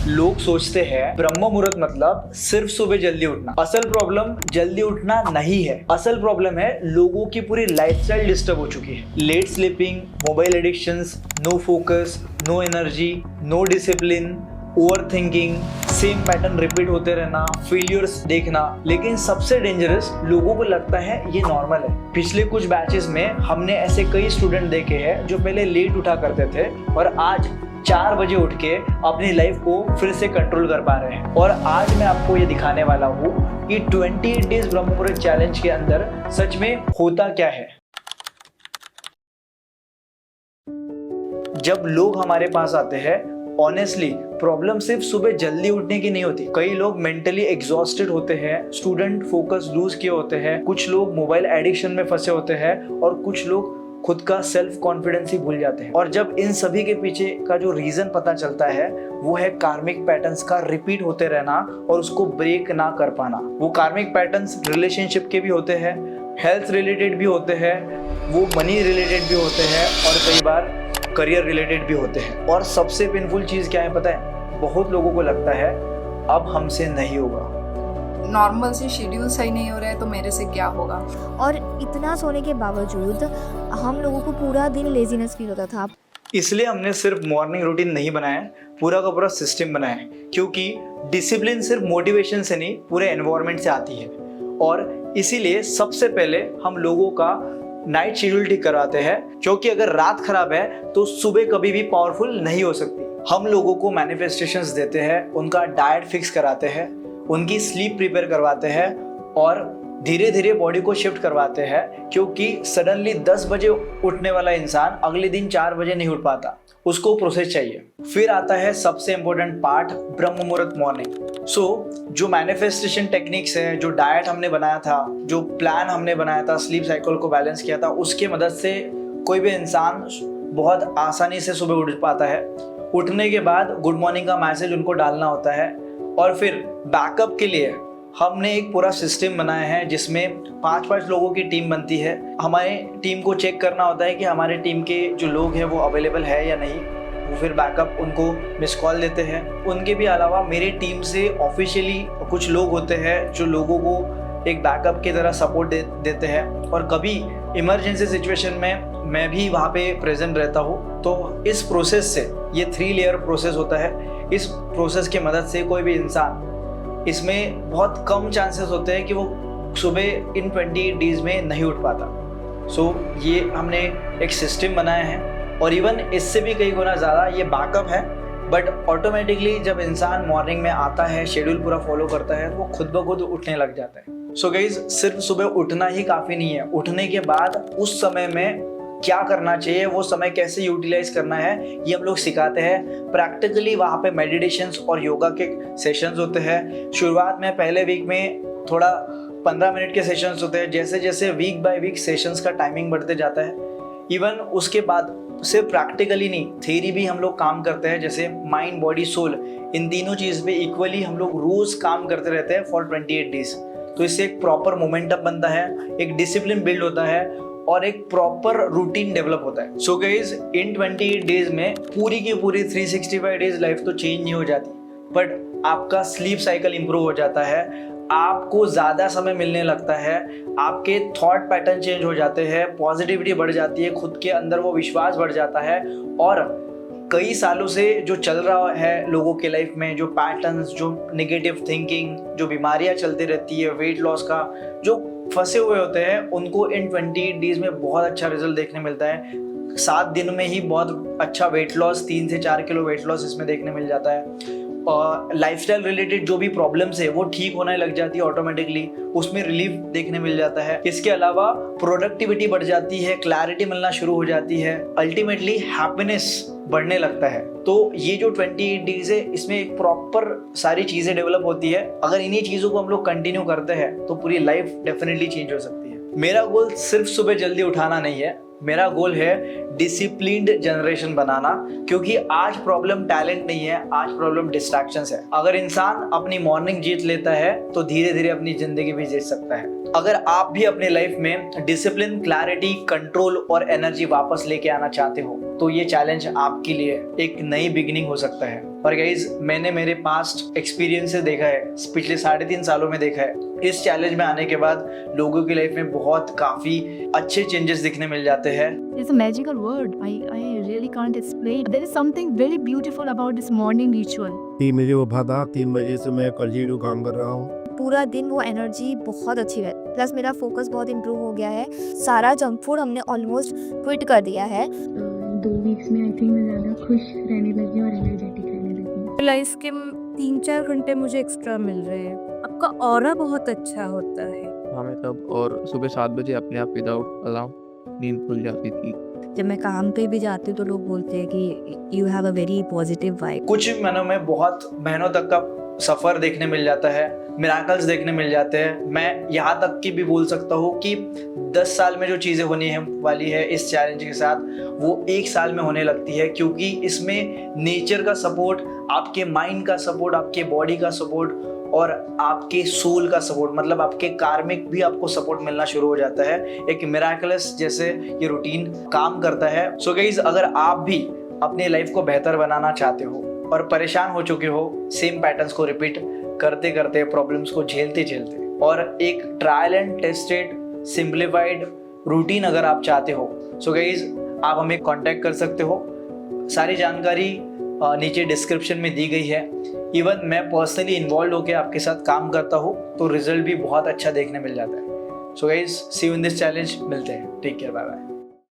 लोग सोचते हैं ब्रह्म मुहूर्त मतलब सिर्फ सुबह जल्दी उठना। असल प्रॉब्लम जल्दी उठना नहीं है, असल प्रॉब्लम है लोगों की पूरी लाइफस्टाइल डिस्टर्ब हो चुकी है। Late sleeping, mobile addictions, no focus, no energy, no discipline, over thinking, same pattern repeat होते रहना, फेलियर्स देखना। लेकिन सबसे डेंजरस, लोगों को लगता है ये नॉर्मल है। पिछले कुछ बैचेस में हमने ऐसे कई स्टूडेंट देखे हैं जो पहले लेट उठा करते थे और आज 4 बजे उठ के अपनी लाइफ को फिर से कंट्रोल कर पा रहे हैं। और आज मैं आपको ये दिखाने वाला हूँ कि 28 डेज ब्रह्म मुहूर्त चैलेंज के अंदर सच में होता क्या है। जब लोग हमारे पास आते हैं, ऑनेस्टली प्रॉब्लम सिर्फ सुबह जल्दी उठने की नहीं होती। कई लोग मेंटली एग्जॉस्टेड होते हैं, स्टूडेंट फोकस लूज किए होते हैं, कुछ लोग मोबाइल एडिक्शन में फंसे होते हैं और कुछ लोग खुद का सेल्फ कॉन्फिडेंस ही भूल जाते हैं। और जब इन सभी के पीछे का जो रीजन पता चलता है वो है कार्मिक पैटर्न्स का रिपीट होते रहना और उसको ब्रेक ना कर पाना। वो कार्मिक पैटर्न्स रिलेशनशिप के भी होते हैं, हेल्थ रिलेटेड भी होते हैं, वो मनी रिलेटेड भी होते हैं और कई बार करियर रिलेटेड भी होते हैं। और सबसे पेनफुल चीज़ क्या है पता है? बहुत लोगों को लगता है अब हमसे नहीं होगा, नॉर्मल से शेड्यूल सही नहीं हो रहा है तो मेरे से क्या होगा। और इतना सोने के बावजूद हम लोगों को पूरा दिन लेजीनेस फील होता था। इसलिए हमने सिर्फ मॉर्निंग रूटीन नहीं बनाया, पूरा का पूरा सिस्टम बनाया है। क्योंकि डिसिप्लिन सिर्फ मोटिवेशन से नहीं, पूरे एनवायरनमेंट से आती है। और इसीलिए सबसे पहले हम लोगों का नाइट शेड्यूल ठीक करवाते हैं, क्योंकि अगर रात खराब है तो सुबह कभी भी पावरफुल नहीं हो सकती। हम लोगों को मैनिफेस्टेशंस देते हैं, उनका डाइट फिक्स कराते हैं, उनकी स्लीप प्रिपेयर करवाते हैं और धीरे धीरे बॉडी को शिफ्ट करवाते हैं। क्योंकि सडनली 10 बजे उठने वाला इंसान अगले दिन 4 बजे नहीं उठ पाता, उसको प्रोसेस चाहिए। फिर आता है सबसे इंपॉर्टेंट पार्ट, ब्रह्म मुहूर्त मॉर्निंग। जो मैनिफेस्टेशन टेक्निक्स है, जो डाइट हमने बनाया था, जो प्लान हमने बनाया था, स्लीप साइकिल को बैलेंस किया था, उसके मदद से कोई भी इंसान बहुत आसानी से सुबह उठ पाता है। उठने के बाद गुड मॉर्निंग का मैसेज उनको डालना होता है। और फिर बैकअप के लिए हमने एक पूरा सिस्टम बनाया है जिसमें 5-5 लोगों की टीम बनती है। हमारे टीम को चेक करना होता है कि हमारे टीम के जो लोग हैं वो अवेलेबल है या नहीं। वो फिर बैकअप उनको मिस कॉल देते हैं। उनके भी अलावा मेरी टीम से ऑफिशियली कुछ लोग होते हैं जो लोगों को एक बैकअप की तरह सपोर्ट देते हैं। और कभी इमरजेंसी सिचुएशन में मैं भी वहाँ पे प्रेजेंट रहता हूँ। तो इस प्रोसेस से, ये 3 लेयर प्रोसेस होता है। इस प्रोसेस की मदद से कोई भी इंसान, इसमें बहुत कम चांसेस होते हैं कि वो सुबह इन 28 डेज में नहीं उठ पाता। ये हमने एक सिस्टम बनाया है और इवन इससे भी कई गुना ज़्यादा ये बैकअप है। बट ऑटोमेटिकली जब इंसान मॉर्निंग में आता है, शेड्यूल पूरा फॉलो करता है, तो वो खुद ब खुद उठने लग जाता है। सो गाइज, सिर्फ सुबह उठना ही काफ़ी नहीं है। उठने के बाद उस समय में क्या करना चाहिए, वो समय कैसे यूटिलाइज करना है, ये हम लोग सिखाते हैं प्रैक्टिकली। वहाँ पे मेडिटेशंस और योगा के सेशंस होते हैं। शुरुआत में पहले वीक में थोड़ा 15 मिनट के सेशंस होते हैं। जैसे जैसे वीक बाय वीक सेशंस का टाइमिंग बढ़ते जाता है, इवन उसके बाद सिर्फ प्रैक्टिकली नहीं, थ्योरी भी हम लोग काम करते हैं। जैसे माइंड, बॉडी, सोल, इन तीनों चीज़ पे इक्वली हम लोग रोज काम करते रहते हैं फॉर 28 डेज। तो इससे एक प्रॉपर मोमेंटम बनता है, एक डिसिप्लिन बिल्ड होता है और एक प्रॉपर रूटीन डेवलप होता है। सो गाइज, इन 28 डेज में पूरी की पूरी 365 डेज लाइफ तो चेंज नहीं हो जाती, बट आपका स्लीप साइकिल इंप्रूव हो जाता है, आपको ज़्यादा समय मिलने लगता है, आपके थॉट पैटर्न चेंज हो जाते हैं, पॉजिटिविटी बढ़ जाती है, खुद के अंदर वो विश्वास बढ़ जाता है। और कई सालों से जो चल रहा है लोगों के लाइफ में, जो पैटर्न्स, जो नेगेटिव थिंकिंग, जो बीमारियां चलती रहती है, वेट लॉस का जो फंसे हुए होते हैं, उनको इन 28 डेज में बहुत अच्छा रिजल्ट देखने मिलता है। 7 दिन में ही बहुत अच्छा वेट लॉस, 3 से 4 किलो वेट लॉस इसमें देखने मिल जाता है। और लाइफस्टाइल रिलेटेड जो भी प्रॉब्लम्स है वो ठीक होने लग जाती है ऑटोमेटिकली, उसमें रिलीफ देखने मिल जाता है। इसके अलावा प्रोडक्टिविटी बढ़ जाती है, क्लैरिटी मिलना शुरू हो जाती है, अल्टीमेटली हैप्पीनेस बढ़ने लगता है। तो ये जो 28 डेज है, इसमें एक प्रॉपर सारी चीज़ें डेवलप होती है। अगर इन्हीं चीज़ों को हम लोग कंटिन्यू करते हैं तो पूरी लाइफ डेफिनेटली चेंज हो सकती है। मेरा गोल सिर्फ सुबह जल्दी उठाना नहीं है, मेरा गोल है डिसिप्लिन्ड जनरेशन बनाना। क्योंकि आज प्रॉब्लम टैलेंट नहीं है, आज प्रॉब्लम डिस्ट्रैक्शंस है। अगर इंसान अपनी मॉर्निंग जीत लेता है तो धीरे धीरे अपनी जिंदगी भी जीत सकता है। अगर आप भी अपनी लाइफ में डिसिप्लिन, क्लैरिटी, कंट्रोल और एनर्जी वापस लेके आना चाहते हो तो ये चैलेंज आपके लिए एक नई बिगिनिंग हो सकता है। और गाइज मैंने मेरे पास्ट एक्सपीरियंस से देखा है, पिछले 3.5 सालों में देखा है, इस चैलेंज में आने के बाद लोगों की लाइफ में बहुत काफ़ी अच्छे चेंजेस दिखने मिल जाते हैं। It's a magical word. I really can't explain. There is something very beautiful about this morning ritual. 3 बजे उठा था, 3 बजे से मैं कंटिन्यू काम कर रहा हूँ। पूरा दिन वो एनर्जी बहुत अच्छी रहती, प्लस मेरा फोकस बहुत इम्प्रूव हो गया है। सारा जंक फूड हमने ऑलमोस्ट क्विट कर दिया है। 2 वीक्स में आई थिंक मैं ज़्यादा खुश रहने लगी और एनर्जेटिक रहने लगी। रियलाइज के 3-4 घंटे मुझे एक्स्ट्रा मिल रहे हैं। आपका ऑरा बहुत अच्छा होता है। हमें तब और सुबह 7 बजे अपने आप विदाउट अलार्म नींद खुल जाती थी। जब मैं काम पे भी जाती हूँ तो लोग बोलते हैं कि you have a very positive vibe. कुछ महीनों में बहुत महीनों तक का सफ़र देखने मिल जाता है, मिराकल्स देखने मिल जाते हैं। मैं यहाँ तक कि भी बोल सकता हूँ कि 10 साल में जो चीज़ें होनी है वाली है इस चैलेंज के साथ, वो 1 साल में होने लगती है, क्योंकि इसमें नेचर का सपोर्ट, आपके माइंड का सपोर्ट, आपके बॉडी का सपोर्ट और आपके सोल का सपोर्ट, मतलब आपके कार्मिक भी आपको सपोर्ट मिलना शुरू हो जाता है। एक मिराकलस जैसे ये रूटीन काम करता है। सो गाइस, अगर आप भी अपनी लाइफ को बेहतर बनाना चाहते हो और परेशान हो चुके हो सेम पैटर्न्स को रिपीट करते करते, प्रॉब्लम्स को झेलते झेलते, और एक trial and tested simplified routine अगर आप चाहते हो, सो गाइस आप हमें कांटेक्ट कर सकते हो। सारी जानकारी नीचे डिस्क्रिप्शन में दी गई है। इवन मैं पर्सनली इन्वॉल्व होकर आपके साथ काम करता हूँ, तो रिजल्ट भी बहुत अच्छा देखने मिल जाता है। So guys, see you in this challenge. मिलते हैं। Take care, bye bye.